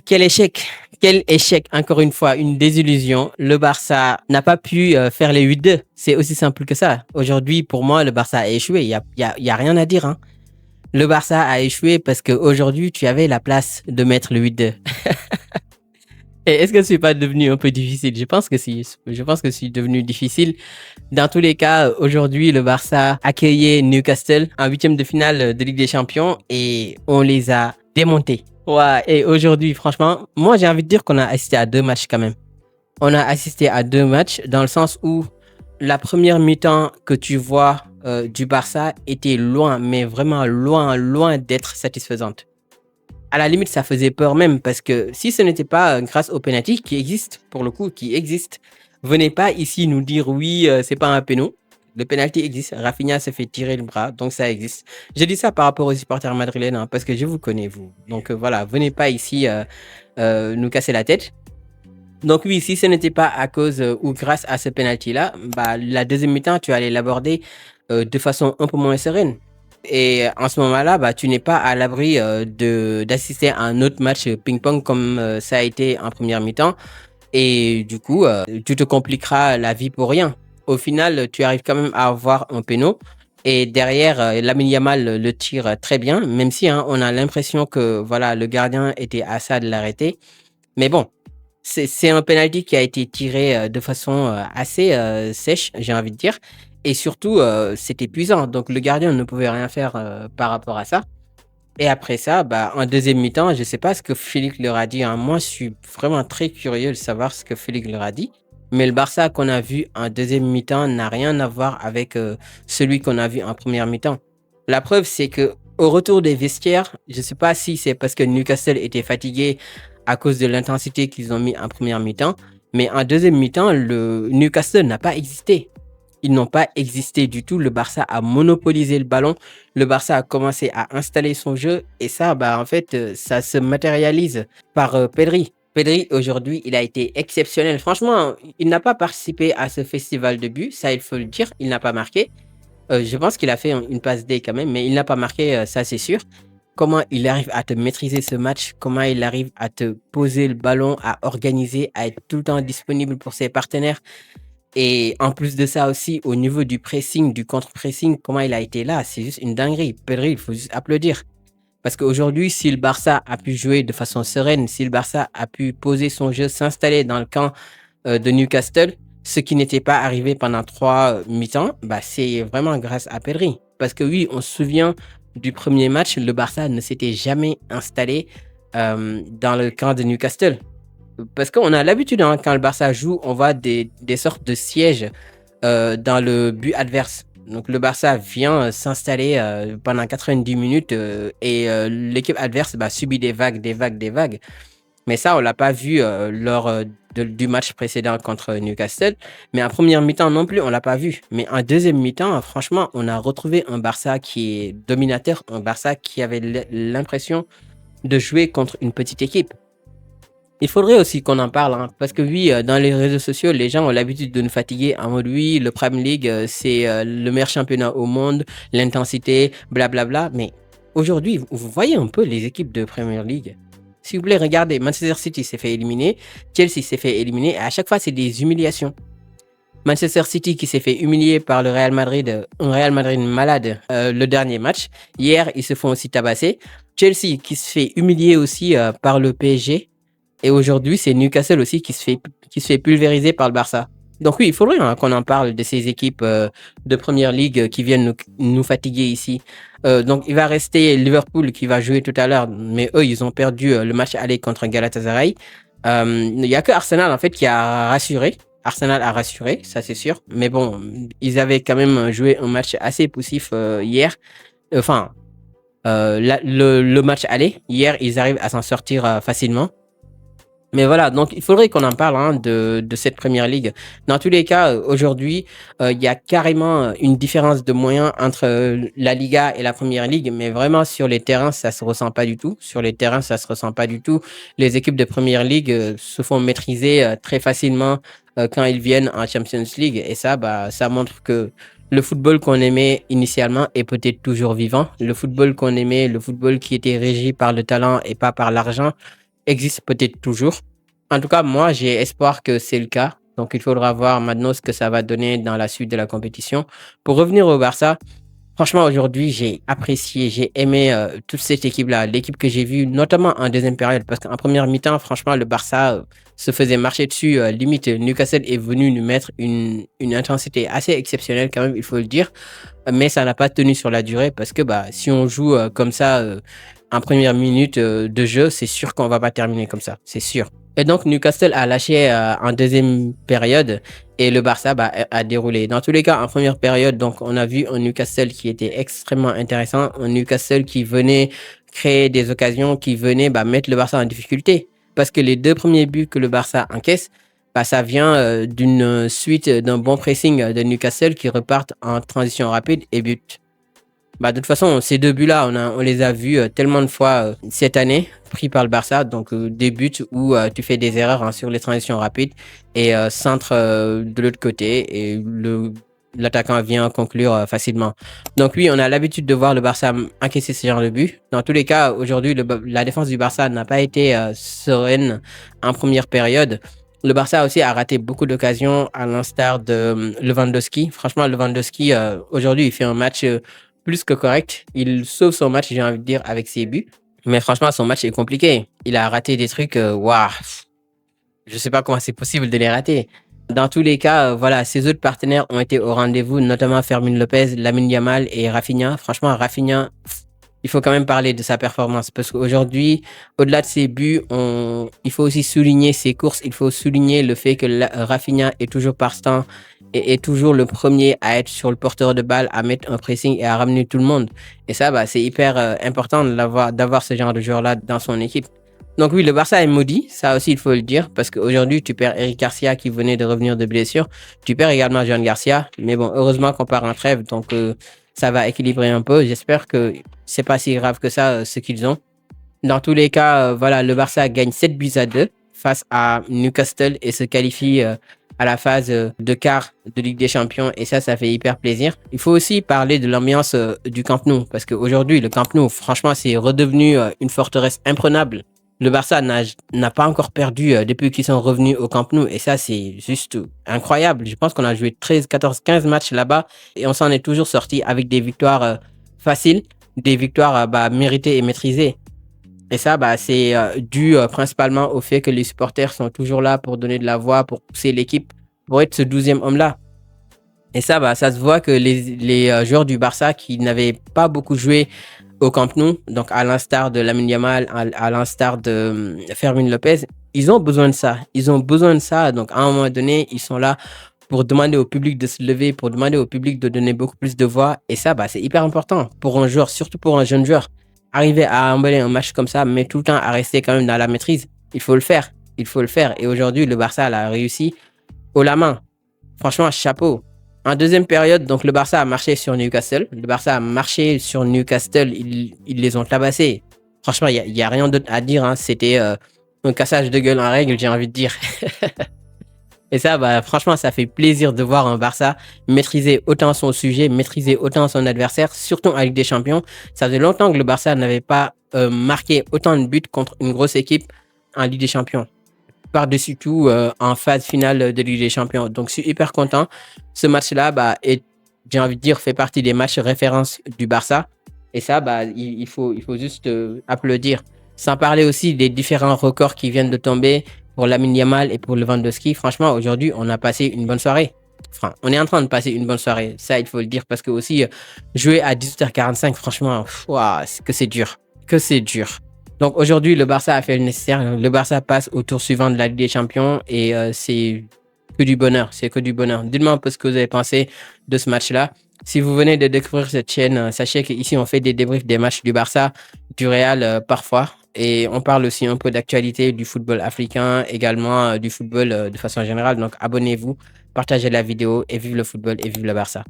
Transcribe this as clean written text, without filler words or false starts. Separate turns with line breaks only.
Quel échec! Quel échec! Encore une fois, une désillusion. Le Barça n'a pas pu faire les 8-2. C'est aussi simple que ça. Aujourd'hui, pour moi, le Barça a échoué. Il y a rien à dire, hein. Le Barça a échoué parce qu'aujourd'hui, tu avais la place de mettre le 8-2. Et est-ce que c'est pas devenu un peu difficile? Je pense que si. Je pense que c'est devenu difficile. Dans tous les cas, aujourd'hui, le Barça accueillait Newcastle en huitième de finale de Ligue des Champions et on les a démontés. Ouais, et aujourd'hui, franchement, moi j'ai envie de dire qu'on a assisté à deux matchs quand même. On a assisté à deux matchs dans le sens où la première mi-temps que tu vois du Barça était loin, mais vraiment loin, loin d'être satisfaisante. À la limite, ça faisait peur même parce que si ce n'était pas grâce au penalty qui existe, pour le coup, qui existe, venez pas ici nous dire oui, c'est pas un péno. Le penalty existe. Rafinha se fait tirer le bras, donc ça existe. Je dis ça par rapport aux supporters madrilènes hein, parce que je vous connais, vous. Donc voilà, venez pas ici nous casser la tête. Donc oui, si ce n'était pas à cause ou grâce à ce penalty-là, bah, la deuxième mi-temps, tu allais l'aborder de façon un peu moins sereine. Et en ce moment-là, bah, tu n'es pas à l'abri d'assister à un autre match ping-pong comme ça a été en première mi-temps. Et du coup, tu te compliqueras la vie pour rien. Au final, tu arrives quand même à avoir un péno. Et derrière, Lamine Yamal le tire très bien, même si hein, on a l'impression que voilà, le gardien était à ça de l'arrêter. Mais bon, c'est un penalty qui a été tiré de façon assez sèche, j'ai envie de dire. Et surtout, c'est épuisant. Donc le gardien ne pouvait rien faire par rapport à ça. Et après ça, bah, en deuxième mi-temps, je ne sais pas ce que Félix leur a dit, hein. Moi, je suis vraiment très curieux de savoir ce que Félix leur a dit. Mais le Barça qu'on a vu en deuxième mi-temps n'a rien à voir avec celui qu'on a vu en première mi-temps. La preuve, c'est que au retour des vestiaires, je ne sais pas si c'est parce que Newcastle était fatigué à cause de l'intensité qu'ils ont mis en première mi-temps, mais en deuxième mi-temps, le Newcastle n'a pas existé. Ils n'ont pas existé du tout. Le Barça a monopolisé le ballon. Le Barça a commencé à installer son jeu. Et ça, bah, en fait, ça se matérialise par Pedri. Pedri, aujourd'hui, il a été exceptionnel. Franchement, il n'a pas participé à ce festival de buts. Ça, il faut le dire. Il n'a pas marqué. Je pense qu'il a fait une passe D quand même, mais il n'a pas marqué, ça, c'est sûr. Comment il arrive à te maîtriser ce match, comment il arrive à te poser le ballon, à organiser, à être tout le temps disponible pour ses partenaires. Et en plus de ça aussi, au niveau du pressing, du contre-pressing, comment il a été là, c'est juste une dinguerie. Pedri, il faut juste applaudir. Parce qu'aujourd'hui, si le Barça a pu jouer de façon sereine, si le Barça a pu poser son jeu, s'installer dans le camp de Newcastle, ce qui n'était pas arrivé pendant trois mi-temps, bah, c'est vraiment grâce à Pedri. Parce que oui, on se souvient du premier match, le Barça ne s'était jamais installé dans le camp de Newcastle. Parce qu'on a l'habitude, hein, quand le Barça joue, on voit des sortes de sièges dans le but adverse. Donc le Barça vient s'installer pendant 90 minutes et l'équipe adverse bah, subit des vagues, des vagues, des vagues. Mais ça, on l'a pas vu lors du match précédent contre Newcastle. Mais en première mi-temps non plus, on l'a pas vu. Mais en deuxième mi-temps, franchement, on a retrouvé un Barça qui est dominateur, un Barça qui avait l'impression de jouer contre une petite équipe. Il faudrait aussi qu'on en parle, hein, parce que oui, dans les réseaux sociaux, les gens ont l'habitude de nous fatiguer en mode oui, le Premier League, c'est le meilleur championnat au monde, l'intensité, blablabla. Mais aujourd'hui, vous voyez un peu les équipes de Premier League. S'il vous plaît, regardez, Manchester City s'est fait éliminer, Chelsea s'est fait éliminer, et à chaque fois, c'est des humiliations. Manchester City qui s'est fait humilier par le Real Madrid, un Real Madrid malade, le dernier match. Hier, ils se font aussi tabasser. Chelsea qui se fait humilier aussi par le PSG. Et aujourd'hui, c'est Newcastle aussi qui se fait pulvériser par le Barça. Donc oui, il faudrait hein, qu'on en parle de ces équipes de Première Ligue qui viennent nous fatiguer ici. Donc il va rester Liverpool qui va jouer tout à l'heure, mais eux, ils ont perdu le match aller contre Galatasaray. Il n'y a que Arsenal en fait qui a rassuré. Arsenal a rassuré, ça c'est sûr. Mais bon, ils avaient quand même joué un match assez poussif hier. Enfin, le match aller, hier, ils arrivent à s'en sortir facilement. Mais voilà, donc il faudrait qu'on en parle hein, de cette première ligue. Dans tous les cas, aujourd'hui, il y a carrément une différence de moyens entre la Liga et la première ligue, mais vraiment sur les terrains, ça se ressent pas du tout. Sur les terrains, ça se ressent pas du tout. Les équipes de première ligue se font maîtriser très facilement quand ils viennent en Champions League, et ça, bah, ça montre que le football qu'on aimait initialement est peut-être toujours vivant. Le football qu'on aimait, le football qui était régi par le talent et pas par l'argent existe peut-être toujours. En tout cas, moi, j'ai espoir que c'est le cas. Donc, il faudra voir maintenant ce que ça va donner dans la suite de la compétition. Pour revenir au Barça, franchement, aujourd'hui, j'ai apprécié, j'ai aimé toute cette équipe-là, l'équipe que j'ai vue, notamment en deuxième période, parce qu'en première mi-temps, franchement, le Barça se faisait marcher dessus. Limite, Newcastle est venu nous mettre une intensité assez exceptionnelle, quand même, il faut le dire. Mais ça n'a pas tenu sur la durée, parce que bah, si on joue comme ça en première minute de jeu, c'est sûr qu'on va pas terminer comme ça, c'est sûr. Et donc, Newcastle a lâché en deuxième période et le Barça bah, a déroulé. Dans tous les cas, en première période, donc, on a vu un Newcastle qui était extrêmement intéressant, un Newcastle qui venait créer des occasions, qui venait bah, mettre le Barça en difficulté. Parce que les deux premiers buts que le Barça encaisse, bah, ça vient d'une suite d'un bon pressing de Newcastle qui repartent en transition rapide et but. Bah, de toute façon, ces deux buts-là, on les a vus tellement de fois cette année, pris par le Barça. Donc, des buts où tu fais des erreurs hein, sur les transitions rapides et centre de l'autre côté et l'attaquant vient conclure facilement. Donc, oui, on a l'habitude de voir le Barça encaisser ce genre de but. Dans tous les cas, aujourd'hui, la défense du Barça n'a pas été sereine en première période. Le Barça aussi a raté beaucoup d'occasions à l'instar de Lewandowski. Franchement, Lewandowski, aujourd'hui, il fait un match plus que correct. Il sauve son match, j'ai envie de dire, avec ses buts. Mais franchement, son match est compliqué. Il a raté des trucs, waouh, je sais pas comment c'est possible de les rater. Dans tous les cas, voilà, ses autres partenaires ont été au rendez-vous, notamment Fermin Lopez, Lamine Yamal et Rafinha. Franchement, Rafinha, il faut quand même parler de sa performance parce qu'aujourd'hui, au-delà de ses buts, il faut aussi souligner ses courses. Il faut souligner le fait que Rafinha est toujours partant et est toujours le premier à être sur le porteur de balle, à mettre un pressing et à ramener tout le monde. Et ça, bah, c'est hyper important d'avoir ce genre de joueur-là dans son équipe. Donc oui, le Barça est maudit, ça aussi il faut le dire, parce qu'aujourd'hui tu perds Eric Garcia qui venait de revenir de blessure, tu perds également Joan Garcia, mais bon, heureusement qu'on part en trêve, donc ça va équilibrer un peu. J'espère que c'est pas si grave que ça ce qu'ils ont. Dans tous les cas, voilà, le Barça gagne 7-2 face à Newcastle et se qualifie à la phase de quart de Ligue des Champions et ça fait hyper plaisir. Il faut aussi parler de l'ambiance du Camp Nou parce qu'aujourd'hui, le Camp Nou, franchement, c'est redevenu une forteresse imprenable. Le Barça n'a pas encore perdu depuis qu'ils sont revenus au Camp Nou et ça, c'est juste incroyable. Je pense qu'on a joué 13, 14, 15 matchs là-bas et on s'en est toujours sorti avec des victoires faciles, des victoires bah, méritées et maîtrisées. Et ça, bah, c'est dû principalement au fait que les supporters sont toujours là pour donner de la voix, pour pousser l'équipe, pour être ce 12e homme-là. Et ça, bah, ça se voit que les joueurs du Barça qui n'avaient pas beaucoup joué au Camp Nou, donc à l'instar de Lamine Yamal, à l'instar de Fermin Lopez, ils ont besoin de ça. Ils ont besoin de ça. Donc à un moment donné, ils sont là pour demander au public de se lever, pour demander au public de donner beaucoup plus de voix. Et ça, bah, c'est hyper important pour un joueur, surtout pour un jeune joueur. Arriver à emballer un match comme ça, mais tout le temps à rester quand même dans la maîtrise, il faut le faire. Il faut le faire. Et aujourd'hui, le Barça l'a réussi haut la main. Franchement, chapeau. En deuxième période, donc le Barça a marché sur Newcastle. Le Barça a marché sur Newcastle. Ils les ont tabassés. Franchement, il y a rien d'autre à dire. Hein. C'était un cassage de gueule en règle, j'ai envie de dire. Et ça, bah, franchement, ça fait plaisir de voir un Barça maîtriser autant son sujet, maîtriser autant son adversaire, surtout en Ligue des Champions. Ça faisait longtemps que le Barça n'avait pas marqué autant de buts contre une grosse équipe en Ligue des Champions. Par-dessus tout en phase finale de Ligue des Champions. Donc, je suis hyper content. Ce match-là, bah, j'ai envie de dire, fait partie des matchs références du Barça. Et ça, bah, il faut juste applaudir. Sans parler aussi des différents records qui viennent de tomber pour Lamine Yamal et pour Lewandowski. Franchement, aujourd'hui, on a passé une bonne soirée. Enfin, on est en train de passer une bonne soirée. Ça, il faut le dire parce que aussi, jouer à 18h45, franchement, que c'est dur. Que c'est dur. Donc aujourd'hui, le Barça a fait le nécessaire. Le Barça passe au tour suivant de la Ligue des Champions et c'est que du bonheur. C'est que du bonheur. Dites-moi un peu ce que vous avez pensé de ce match-là. Si vous venez de découvrir cette chaîne, sachez qu'ici, on fait des débriefs des matchs du Barça, du Real parfois. Et on parle aussi un peu d'actualité du football africain, également du football de façon générale. Donc abonnez-vous, partagez la vidéo et vive le football et vive le Barça.